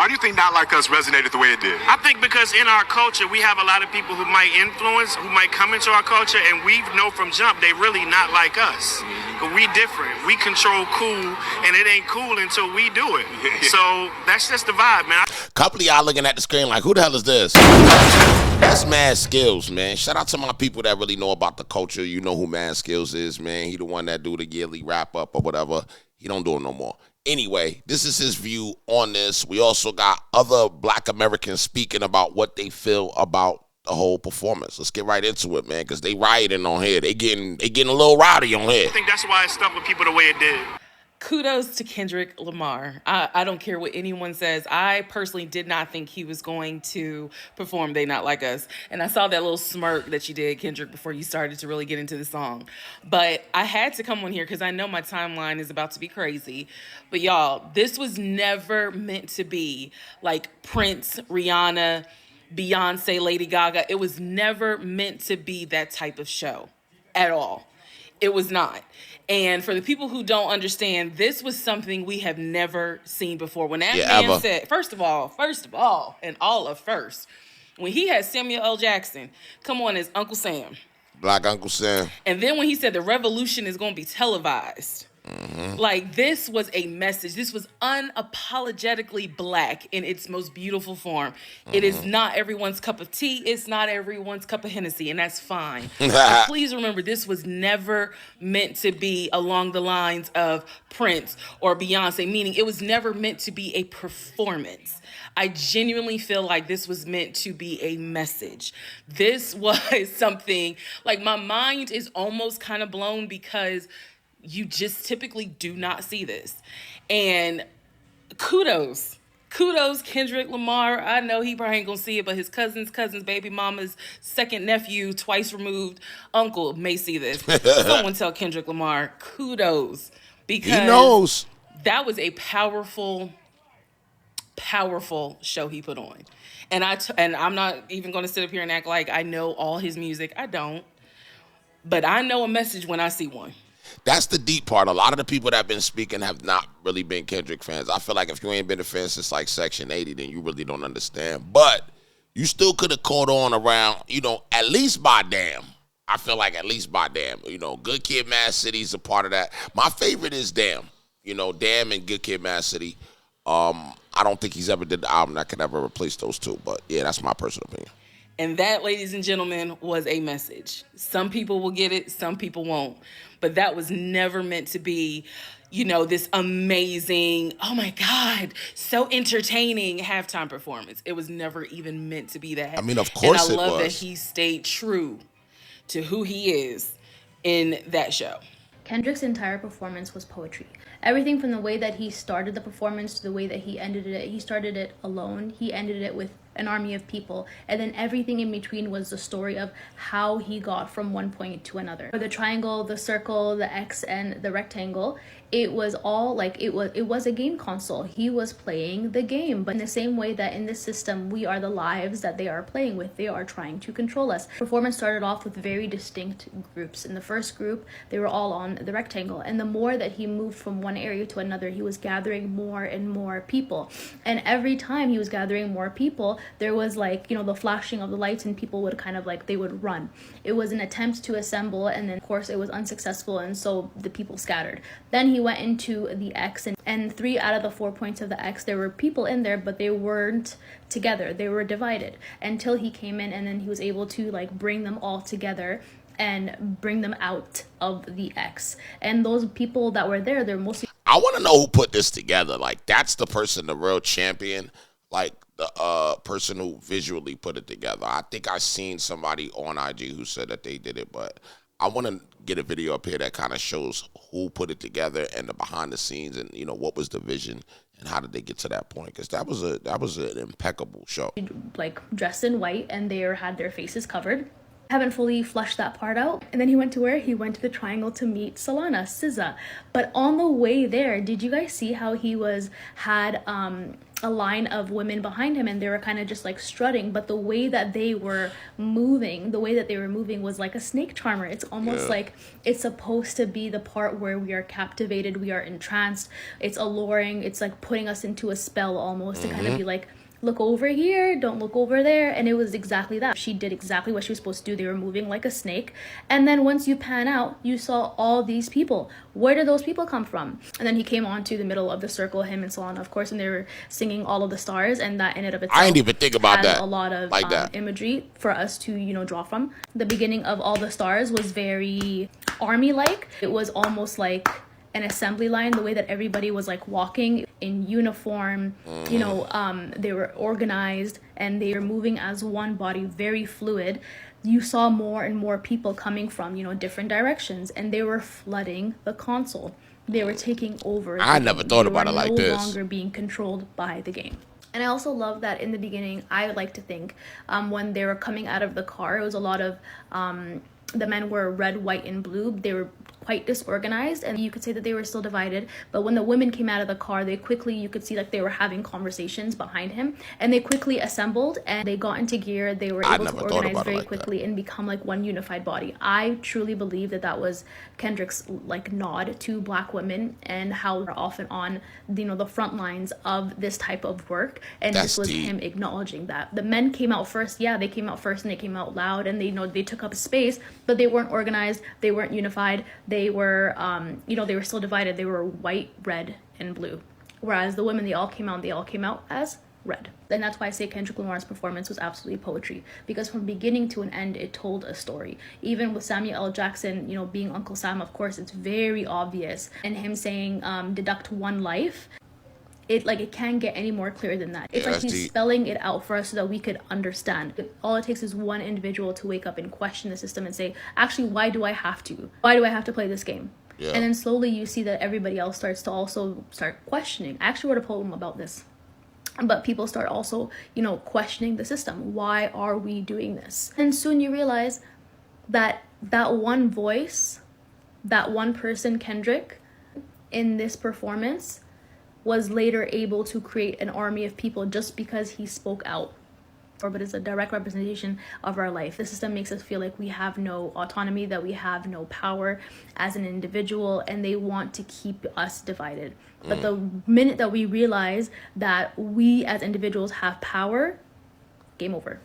Why do you think Not Like Us resonated the way it did? I think because in our culture, we have a lot of people who might influence, who might come into our culture, and we know from jump they really not like us. But we different. We control cool, and it ain't cool until we do it. So that's just the vibe, man. Couple of y'all looking at the screen like, who the hell is this? That's Mad Skills, man. Shout out to my people that really know about the culture. You know who Mad Skills is, man. He the one that do the yearly wrap up or whatever. He don't do it no more. Anyway, this is his view on this. We also got other Black Americans speaking about what they feel about the whole performance. Let's get right into it, man, because they rioting on here. They getting a little rowdy on here. I think that's why it stuck with people the way it did. Kudos to Kendrick Lamar. I don't care what anyone says. I personally did not think he was going to perform They Not Like Us. And I saw that little smirk that you did, Kendrick, before you started to really get into the song. But I had to come on here because I know my timeline is about to be crazy. But y'all, this was never meant to be like Prince, Rihanna, Beyonce, Lady Gaga. It was never meant to be that type of show at all. It was not. And for the people who don't understand, this was something we have never seen before. When that man said, first of all, and all of first, when he had Samuel L. Jackson come on as Uncle Sam. Black Uncle Sam. And then when he said the revolution is going to be televised. Like, this was a message. This was unapologetically Black in its most beautiful form. It is not everyone's cup of tea. It's not everyone's cup of Hennessy, and that's fine. But please remember, this was never meant to be along the lines of Prince or Beyonce, meaning it was never meant to be a performance. I genuinely feel like this was meant to be a message. This was something, like, my mind is almost kind of blown because you just typically do not see this. And kudos, Kendrick Lamar. I know he probably ain't gonna see it, but his cousin's baby mama's second nephew, twice removed uncle may see this. Someone tell Kendrick Lamar, kudos. Because he knows. That was a powerful show he put on. And I'm not even gonna sit up here and act like I know all his music. I don't. But I know a message when I see one. That's the deep part. A lot of the people that have been speaking have not really been Kendrick fans. I feel like if you ain't been a fan since like Section 80, then you really don't understand. But you still could have caught on around, at least by Damn. I feel like at least by Damn. Good Kid, Mad City is a part of that. My favorite is Damn. Damn and Good Kid, Mad City. I don't think he's ever did the album that could ever replace those two. But yeah, that's my personal opinion. And that, ladies and gentlemen, was a message. Some people will get it, some people won't. But that was never meant to be, this amazing, oh my God, so entertaining halftime performance. It was never even meant to be that. I mean, of course it was. And I love that he stayed true to who he is in that show. Kendrick's entire performance was poetry. Everything from the way that he started the performance to the way that he ended it. He started it alone. He ended it with an army of people. And then everything in between was the story of how he got from one point to another. The triangle, the circle, the X, and the rectangle, it was all like, it was a game console. He was playing the game, but in the same way that in this system, we are the lives that they are playing with. They are trying to control us. Performance started off with very distinct groups. In the first group, they were all on the rectangle. And the more that he moved from one area to another, he was gathering more and more people. And every time he was gathering more people, there was like, the flashing of the lights, and people would kind of like, they would run. It was an attempt to assemble, and then of course it was unsuccessful, and so the people scattered. Then he went into the X, and 3 out of the 4 points of the X, there were people in there, but they weren't together. They were divided until he came in, and then he was able to like bring them all together and bring them out of the X. And those people that were there, they're mostly... I want to know who put this together. Like, that's the person, the real champion. Like, the person who visually put it together. I think I seen somebody on IG who said that they did it, but I want to get a video up here that kind of shows who put it together and the behind the scenes, and what was the vision and how did they get to that point? Because that was an impeccable show. Like dressed in white, and they had their faces covered. Haven't fully flushed that part out. And then he went to where? He went to the Triangle to meet Solana, SZA. But on the way there, did you guys see how he had a line of women behind him and they were kind of just like strutting, but the way that they were moving was like a snake charmer. It's almost like it's supposed to be the part where we are captivated, we are entranced, it's alluring, it's like putting us into a spell almost to kind of be like, look over here, don't look over there. And it was exactly that. She did exactly what she was supposed to do. They were moving like a snake. And then once you pan out, you saw all these people. Where did those people come from? And then he came on to the middle of the circle, him and Solana, of course, and they were singing All of the Stars, and that in and of itself, I didn't even think about that. A lot of like that. imagery for us to, draw from. The beginning of All the Stars was very army-like. It was almost like an assembly line, the way that everybody was like walking in uniform, they were organized and they were moving as one body, very fluid. You saw more and more people coming from, different directions, and they were flooding the console. They were taking over. I never thought about it like this. No longer being controlled by the game. And I also love that in the beginning, I would like to think, when they were coming out of the car, it was a lot of, the men were red, white, and blue. They were quite disorganized, and you could say that they were still divided. But when the women came out of the car, you could see like they were having conversations behind him, and they quickly assembled and they got into gear. They were able to organize very quickly and become like one unified body. I truly believe that was Kendrick's like nod to Black women and how they're often on the front lines of this type of work, and this was him acknowledging that. The men came out first. They came out first and they came out loud, and they took up space, but they weren't organized, they weren't unified. They were, they were still divided. They were white, red, and blue. Whereas the women, they all came out as red. And that's why I say Kendrick Lamar's performance was absolutely poetry. Because from beginning to an end, it told a story. Even with Samuel L. Jackson, being Uncle Sam, of course, it's very obvious. And him saying, deduct one life. It can't get any more clear than that. It's like he's spelling it out for us so that we could understand. All it takes is one individual to wake up and question the system and say, actually, why do I have to? Why do I have to play this game? Yeah. And then slowly you see that everybody else starts to also start questioning. I actually wrote a poem about this. But people start also, questioning the system. Why are we doing this? And soon you realize that one voice, that one person, Kendrick, in this performance, was later able to create an army of people just because he spoke out. But it's a direct representation of our life. The system makes us feel like we have no autonomy, that we have no power as an individual, and they want to keep us divided. But the minute that we realize that we as individuals have power, game over.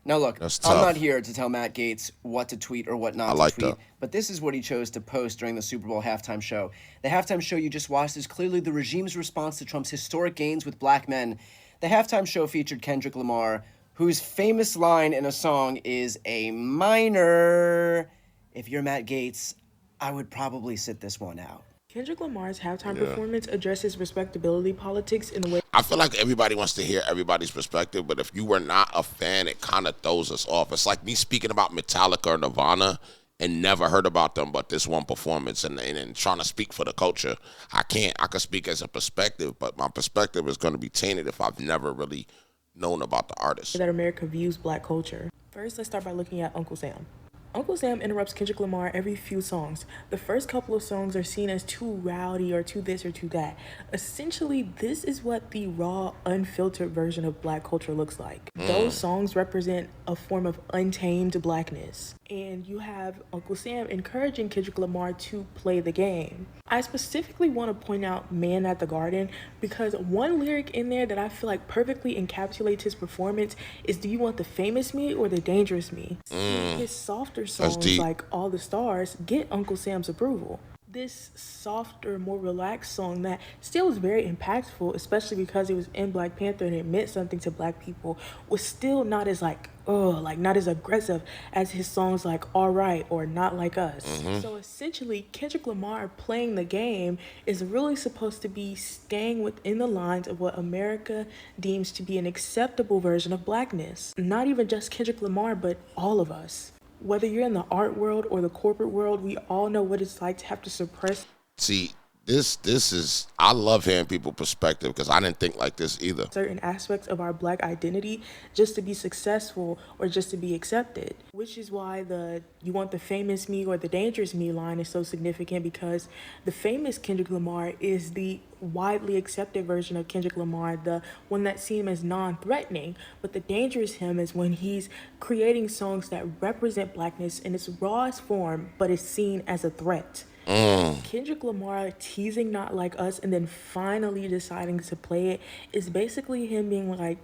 Now look, I'm not here to tell Matt Gaetz what to tweet or what not to tweet, but this is what he chose to post during the Super Bowl halftime show. The halftime show you just watched is clearly the regime's response to Trump's historic gains with Black men. The halftime show featured Kendrick Lamar, whose famous line in a song is a minor. If you're Matt Gaetz, I would probably sit this one out. Kendrick Lamar's halftime performance addresses respectability politics in a way. I feel like everybody wants to hear everybody's perspective, but if you were not a fan, it kind of throws us off. It's like me speaking about Metallica or Nirvana and never heard about them but this one performance and trying to speak for the culture. I can't. I can speak as a perspective, but my perspective is going to be tainted if I've never really known about the artist. That America views Black culture. First, let's start by looking at Uncle Sam. Uncle Sam interrupts Kendrick Lamar every few songs. The first couple of songs are seen as too rowdy or too this or too that. Essentially, this is what the raw, unfiltered version of Black culture looks like. Those songs represent a form of untamed Blackness. And you have Uncle Sam encouraging Kendrick Lamar to play the game. I specifically want to point out Man at the Garden because one lyric in there that I feel like perfectly encapsulates his performance is, do you want the famous me or the dangerous me? His softer songs like All the Stars get Uncle Sam's approval. This softer, more relaxed song that still was very impactful, especially because it was in Black Panther and it meant something to Black people, was still not as not as aggressive as his songs like All Right or Not Like Us. So essentially, Kendrick Lamar playing the game is really supposed to be staying within the lines of what America deems to be an acceptable version of Blackness. Not even just Kendrick Lamar, but all of us. Whether you're in the art world or the corporate world, we all know what it's like to have to suppress. See, this is, I love hearing people's perspective because I didn't think like this either. Certain aspects of our black identity just to be successful or just to be accepted, which is why the "you want the famous me or the dangerous me" line is so significant, because the famous Kendrick Lamar is the widely accepted version of Kendrick Lamar, the one that's seen as non-threatening, but the dangerous him is when he's creating songs that represent blackness in its rawest form but is seen as a threat. Kendrick Lamar teasing "Not Like Us" and then finally deciding to play it is basically him being like,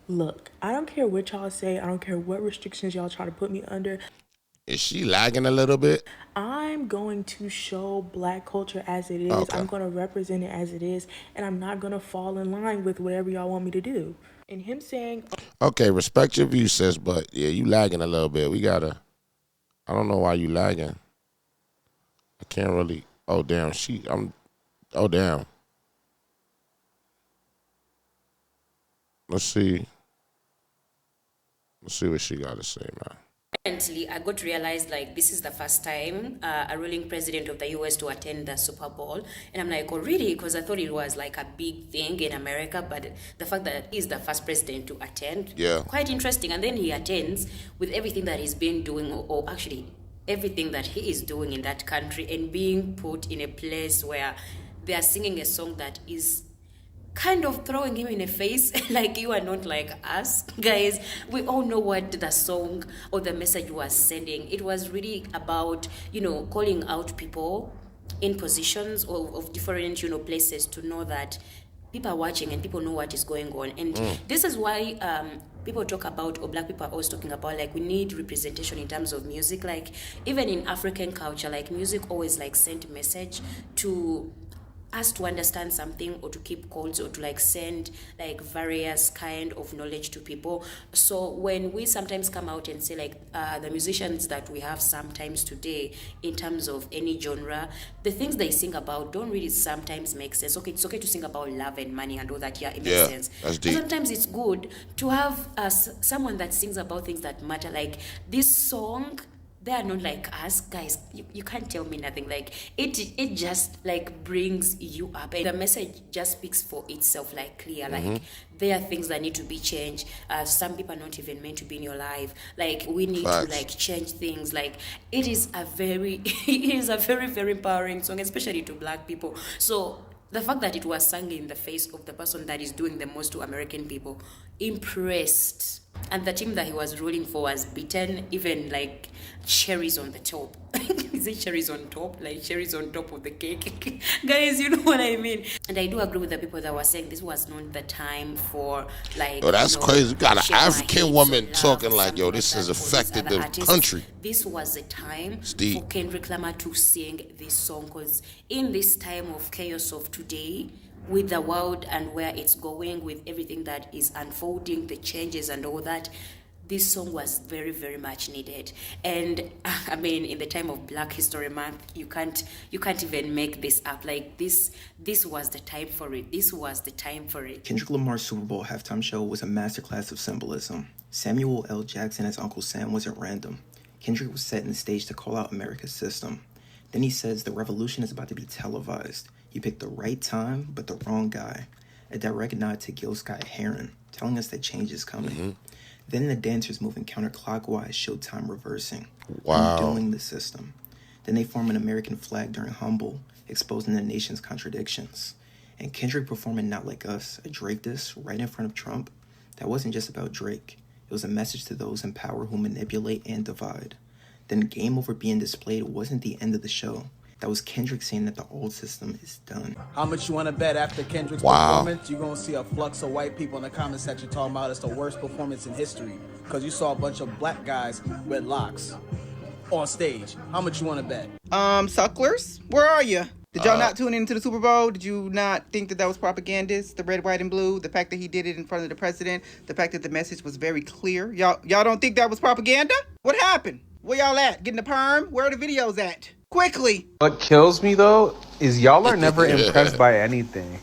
look, I don't care what y'all say, I don't care what restrictions y'all try to put me under. Is she lagging a little bit? I'm going to show black culture as it is. Okay. I'm going to represent it as it is, and I'm not going to fall in line with whatever y'all want me to do. And him saying, okay, respect your view, sis, but yeah, you lagging a little bit. I don't know why you lagging. I can't really. Oh damn, oh damn. Let's see what she got to say, man. Recently, I got to realize like this is the first time a ruling president of the US to attend the Super Bowl, and I'm like, oh really? Because I thought it was like a big thing in America, but the fact that he's the first president to attend, yeah, quite interesting. And then he attends with everything that he's been doing, or actually everything that he is doing in that country, and being put in a place where they are singing a song that is kind of throwing him in the face, like, you are not like us. Guys, we all know what the song or the message was sending. It was really about, calling out people in positions of different, places, to know that people are watching and people know what is going on. And this is why people talk about, or black people are always talking about, like, we need representation in terms of music. Like, even in African culture, like, music always like sent message to us to understand something, or to keep codes, or to like send like various kind of knowledge to people. So when we sometimes come out and say like the musicians that we have sometimes today in terms of any genre, the things they sing about don't really sometimes make sense. Okay, it's okay to sing about love and money and all that, yeah, it makes sense. That's deep. But sometimes it's good to have someone that sings about things that matter. Like this song, they are not like us, guys. You can't tell me nothing. Like it just like brings you up, and the message just speaks for itself, like clear. Like there are things that need to be changed. Some people are not even meant to be in your life. Like we need to like change things. Like it is a very very empowering song, especially to black people. So the fact that it was sung in the face of the person that is doing the most to American people impressed. And the team that he was ruling for was beaten, even like cherries on the top. Is it cherries on top? Like cherries on top of the cake? Guys, you know what I mean? And I do agree with the people that were saying this was not the time for like... Oh, that's crazy. You got an African woman talking like, yo, this has affected the country. This was the time for Kendrick Lamar to sing this song, because in this time of chaos of today, with the world and where it's going, with everything that is unfolding, the changes and all that, this song was very, very much needed. And I mean, in the time of Black History Month, you can't even make this up. Like this was the time for it. This was the time for it. Kendrick Lamar's Super Bowl halftime show was a masterclass of symbolism. Samuel L. Jackson as Uncle Sam wasn't random. Kendrick was setting the stage to call out America's system. Then he says the revolution is about to be televised. You picked the right time, but the wrong guy. A direct nod to Gil Scott-Heron, telling us that change is coming. Then the dancers moving counterclockwise showed time reversing. Wow. Undoing the system. Then they form an American flag during Humble, exposing the nation's contradictions. And Kendrick performing Not Like Us, a Drake diss right in front of Trump. That wasn't just about Drake. It was a message to those in power who manipulate and divide. Then game over being displayed wasn't the end of the show. That was Kendrick saying that the old system is done. How much you want to bet after Kendrick's performance? You're going to see a flux of white people in the comment section talking about it's the worst performance in history. Because you saw a bunch of black guys with locks on stage. How much you want to bet? Sucklers, where are you? Did y'all not tune into the Super Bowl? Did you not think that was propagandist? The red, white, and blue? The fact that he did it in front of the president? The fact that the message was very clear? Y'all don't think that was propaganda? What happened? Where y'all at? Getting the perm? Where are the videos at? Quickly. What kills me though is y'all are never impressed by anything.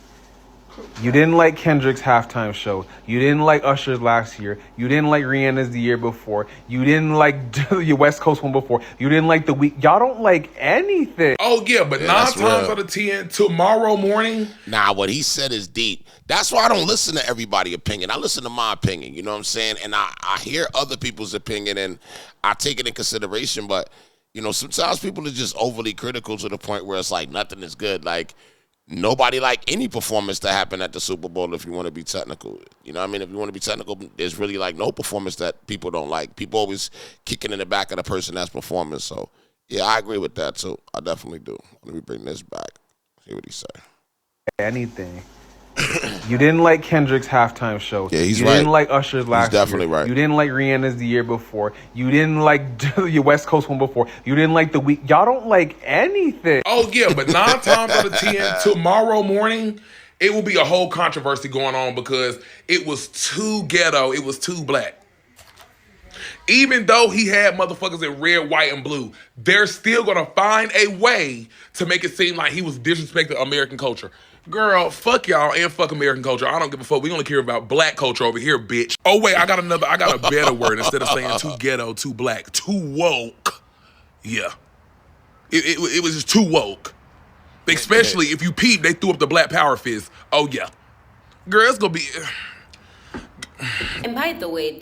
You didn't like Kendrick's halftime show. You didn't like Usher's last year. You didn't like Rihanna's the year before. You didn't like your West Coast one before. You didn't like the week. Y'all don't like anything. Oh, yeah, but 9 times out of 10, tomorrow morning. Nah, what he said is deep. That's why I don't listen to everybody's opinion. I listen to my opinion, you know what I'm saying? And I hear other people's opinion, and I take it in consideration. But, you know, sometimes people are just overly critical to the point where it's like nothing is good. Like, nobody like any performance that happened at the Super Bowl if you want to be technical. You know what I mean? If you want to be technical, there's really like no performance that people don't like. People always kicking in the back of the person that's performing. So, yeah, I agree with that, too. I definitely do. Let me bring this back. See what he said. Anything. You didn't like Kendrick's halftime show. Yeah, he's right. You didn't like Usher's last year. He's definitely right. You didn't like Rihanna's the year before. You didn't like your West Coast one before. You didn't like the week. Y'all don't like anything. Oh, yeah, but 9 times out of 10, tomorrow morning, it will be a whole controversy going on because it was too ghetto. It was too black. Even though he had motherfuckers in red, white, and blue, they're still going to find a way to make it seem like he was disrespecting American culture. Girl, fuck y'all and fuck American culture. I don't give a fuck. We only care about black culture over here, bitch. Oh, wait, I got a better word instead of saying too ghetto, too black, too woke. Yeah. It was just too woke. Especially if you peep, they threw up the black power fist. Oh, yeah. Girl, it's going to be... And by the way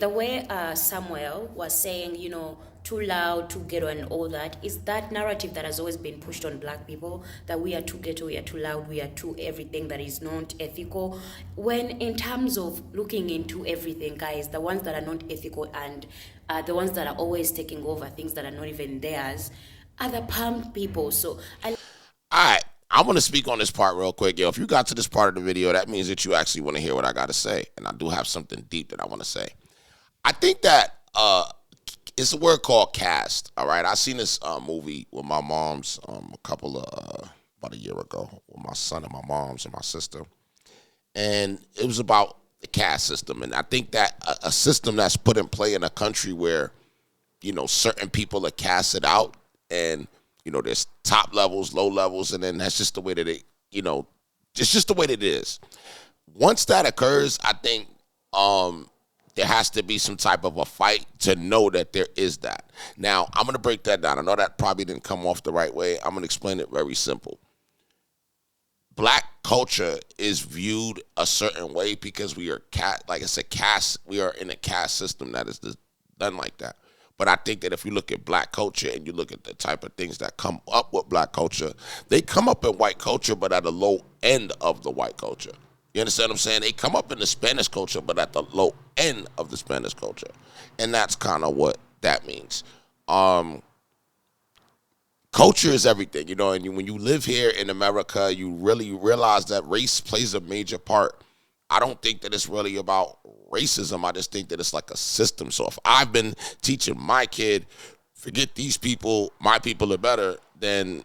Samuel was saying, you know, too loud, too ghetto and all that, is that narrative that has always been pushed on black people, that we are too ghetto, we are too loud, we are too everything that is not ethical. When in terms of looking into everything, guys, the ones that are not ethical and the ones that are always taking over things that are not even theirs are the palm people. So all right. I want to speak on this part real quick. Yo, if you got to this part of the video, that means that you actually want to hear what I got to say. And I do have something deep that I want to say. I think that it's a word called caste, all right? I seen this movie with my moms about a year ago with my son and my moms and my sister. And it was about the caste system. And I think that a system that's put in play in a country where, you know, certain people are casted out and, you know, there's top levels, low levels, and then that's just the way that it, you know, it's just the way that it is. Once that occurs, I think there has to be some type of a fight to know that there is that. Now, I'm going to break that down. I know that probably didn't come off the right way. I'm going to explain it very simple. Black culture is viewed a certain way because we are we are in a caste system that is done like that. But I think that if you look at black culture and you look at the type of things that come up with black culture, they come up in white culture, but at the low end of the white culture. You understand what I'm saying? They come up in the Spanish culture, but at the low end of the Spanish culture. And that's kind of what that means. Culture is everything, you know, and when you live here in America, you really realize that race plays a major part. I don't think that it's really about racism. I just think that it's like a system. So if I've been teaching my kid, forget these people, my people are better, then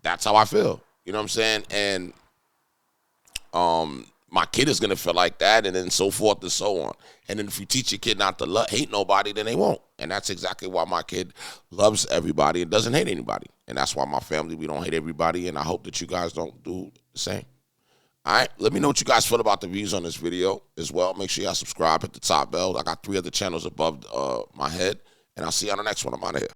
that's how I feel. You know what I'm saying? And my kid is going to feel like that, and then so forth and so on. And then if you teach your kid not to hate nobody, then they won't. And that's exactly why my kid loves everybody and doesn't hate anybody. And that's why my family, we don't hate everybody, and I hope that you guys don't do the same. All right, let me know what you guys feel about the views on this video as well. Make sure y'all subscribe, hit the top bell. I got 3 other channels above my head, and I'll see you on the next one. I'm out of here.